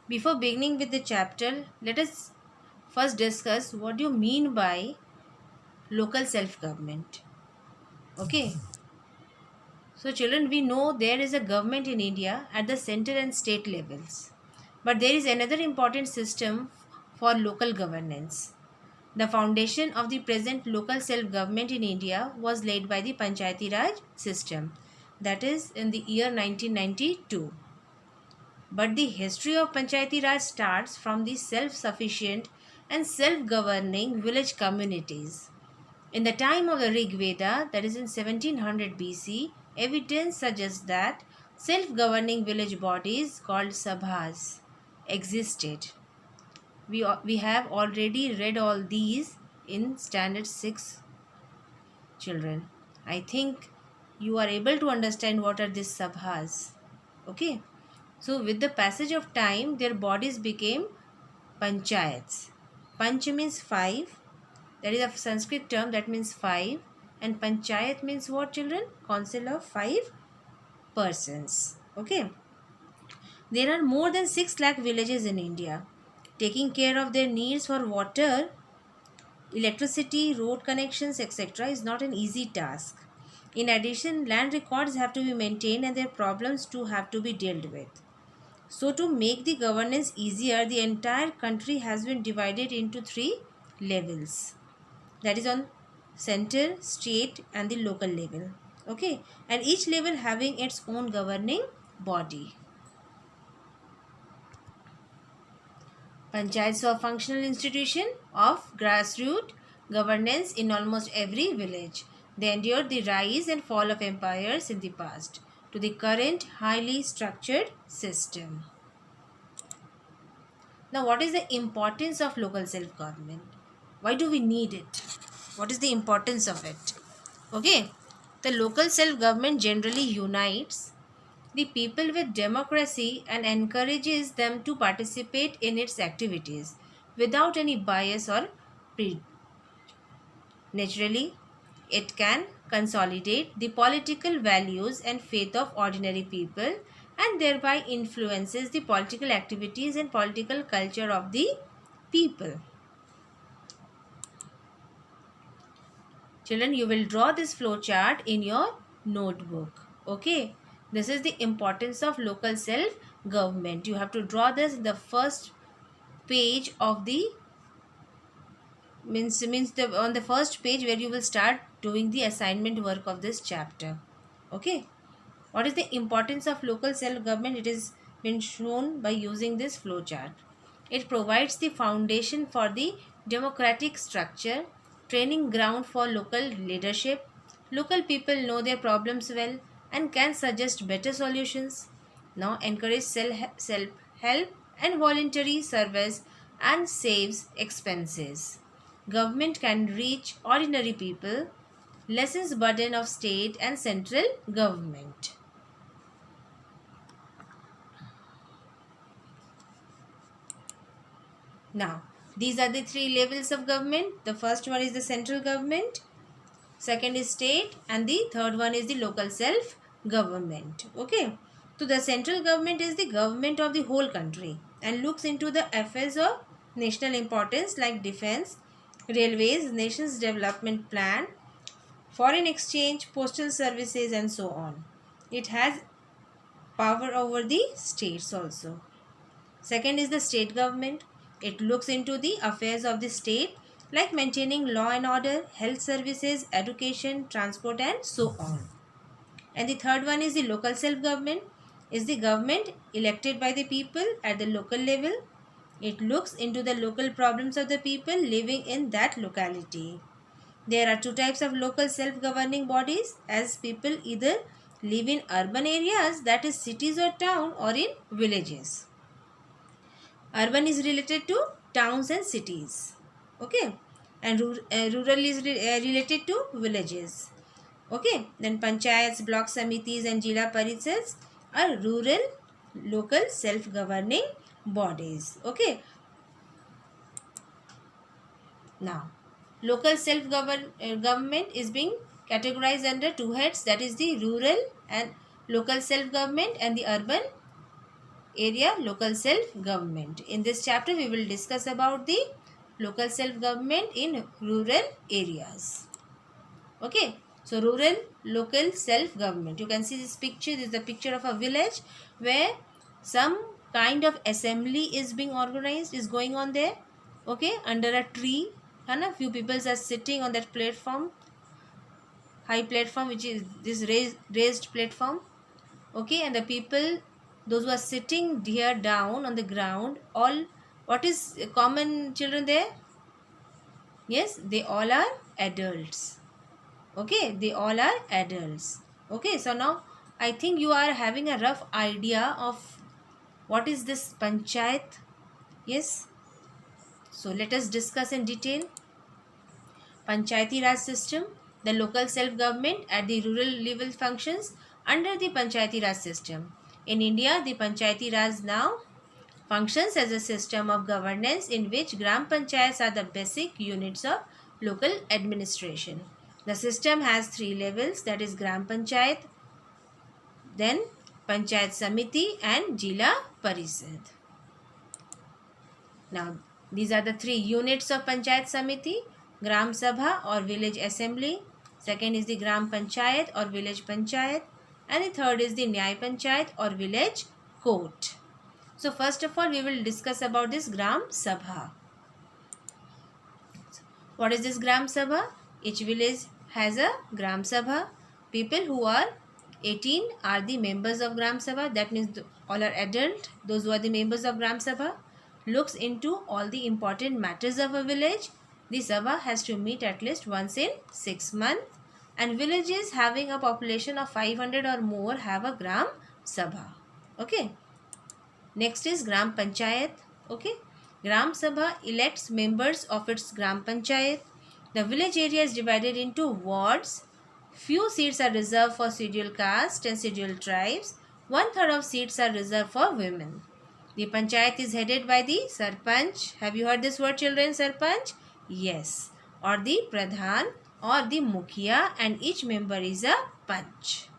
Before beginning with the chapter, let us first discuss what do you mean by local self-government. Okay. So children, we know there is a government in India at the center and state levels. But there is another important system for local governance. The foundation of the present local self-government in India was laid by the Panchayati Raj system, that is in the year 1992. But the history of Panchayati Raj starts from the self-sufficient and self-governing village communities. In the time of the Rig Veda, that is in 1700 BC, evidence suggests that self-governing village bodies called sabhas existed. We have already read all these in standard 6, children. I think you are able to understand what are these sabhas. Okay. So with the passage of time, their bodies became panchayats. Panch means 5. That is a Sanskrit term that means 5. And panchayat means what, children? Council of 5 persons. Okay. There are more than 6 lakh villages in India. Taking care of their needs for water, electricity, road connections, etc. is not an easy task. In addition, land records have to be maintained and their problems too have to be dealt with. So to make the governance easier, the entire country has been divided into 3 levels. That is on center, state and the local level. Okay. And each level having its own governing body. Panchayats are functional institution of grassroots governance in almost every village. They endured the rise and fall of empires in the past to the current highly structured system. Now, what is the importance of local self-government? Why do we need it? What is the importance of it? Okay, the local self-government generally unites the people with democracy and encourages them to participate in its activities without any bias or prejudice. Naturally, it can consolidate the political values and faith of ordinary people and thereby influences the political activities and political culture of the people. Children, you will draw this flow chart in your notebook. Okay. This is the importance of local self-government. You have to draw this in the first page of the on the first page where you will start doing the assignment work of this chapter. Okay. What is the importance of local self-government? It is been shown by using this flow chart. It provides the foundation for the democratic structure, training ground for local leadership. Local people know their problems well and can suggest better solutions. Now encourage self-help and voluntary service and saves expenses. Government can reach ordinary people, lessens burden of state and central government. Now, these are the 3 levels of government. The first one is the central government, second is state, and the third one is the local self-government. Okay. So, the central government is the government of the whole country and looks into the affairs of national importance like defense, railways, nation's development plan, foreign exchange, postal services and so on. It has power over the states also. Second is the state government. It looks into the affairs of the state like maintaining law and order, health services, education, transport and so on. And the third one is the local self-government. Is the government elected by the people at the local level. It looks into the local problems of the people living in that locality. There are 2 types of local self-governing bodies as people either live in urban areas, that is cities or town, or in villages. Urban is related to towns and cities. Okay. And rural is related to villages. Okay. Then panchayats, block samitis and jila parishads are rural local self-governing bodies. Okay. Now, local self-government is being categorized under 2 heads, that is the rural and local self-government and the urban area local self-government. In this chapter, we will discuss about the local self-government in rural areas. Okay, so rural local self-government. You can see this picture. This is the picture of a village where some kind of assembly is being organized, is going on there. Okay, under a tree, and a few people are sitting on that platform, high platform, which is this raised platform. Okay, and the people, those who are sitting here down on the ground, all, what is common, children, there? Yes, they all are adults. Okay, they all are adults. Okay, so now I think you are having a rough idea of what is this panchayat. Yes, so let us discuss in detail. Panchayati Raj system, the local self-government at the rural level functions under the Panchayati Raj system. In India, the Panchayati Raj now functions as a system of governance in which Gram Panchayats are the basic units of local administration. The system has 3 levels, that is Gram Panchayat, then Panchayat Samiti and Jila Parishad. Now, these are the 3 units of Panchayat Samiti: Gram Sabha or village assembly, second is the Gram Panchayat or village panchayat, and the third is the Nyay Panchayat or village court. So first of all, we will discuss about this Gram Sabha. What is this Gram Sabha? Each village has a Gram Sabha. People who are 18 are the members of Gram Sabha. That means all are adult. Those who are the members of Gram Sabha looks into all the important matters of a village. The Sabha has to meet at least once in 6 months, and villages having a population of 500 or more have a Gram Sabha. Okay. Next is Gram Panchayat. Okay. Gram Sabha elects members of its Gram Panchayat. The village area is divided into wards. Few seats are reserved for scheduled caste and scheduled tribes. 1/3 of seats are reserved for women. The panchayat is headed by the sarpanch. Have you heard this word, children, sarpanch? Yes. Or the pradhan or the mukhiya, and each member is a panch.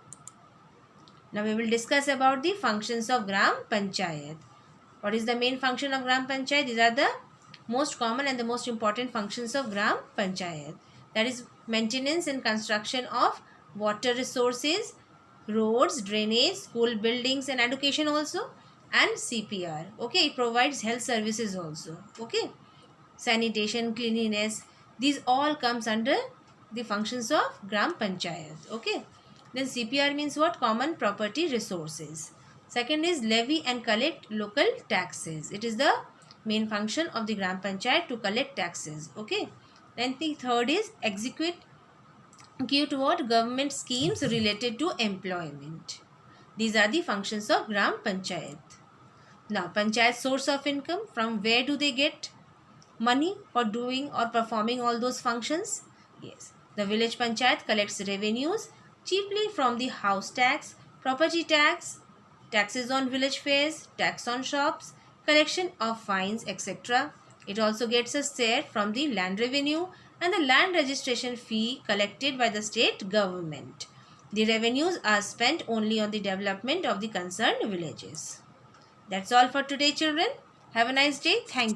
Now we will discuss about the functions of Gram Panchayat. What is the main function of Gram Panchayat? These are the most common and the most important functions of Gram Panchayat. That is maintenance and construction of water resources, roads, drainage, school buildings and education also, and CPR. Okay, it provides health services also. Okay, sanitation, cleanliness, these all comes under the functions of Gram Panchayat. Okay, then CPR means what? Common property resources. Second is levy and collect local taxes. It is the main function of the Gram Panchayat to collect taxes. Okay, then the third is execute what? Government schemes related to employment. These are the functions of Gram Panchayat. Now, Panchayat source of income, from where do they get money for doing or performing all those functions? Yes, the village Panchayat collects revenues chiefly from the house tax, property tax, taxes on village fairs, tax on shops, collection of fines, etc. It also gets a share from the land revenue and the land registration fee collected by the state government. The revenues are spent only on the development of the concerned villages. That's all for today, children. Have a nice day. Thank you.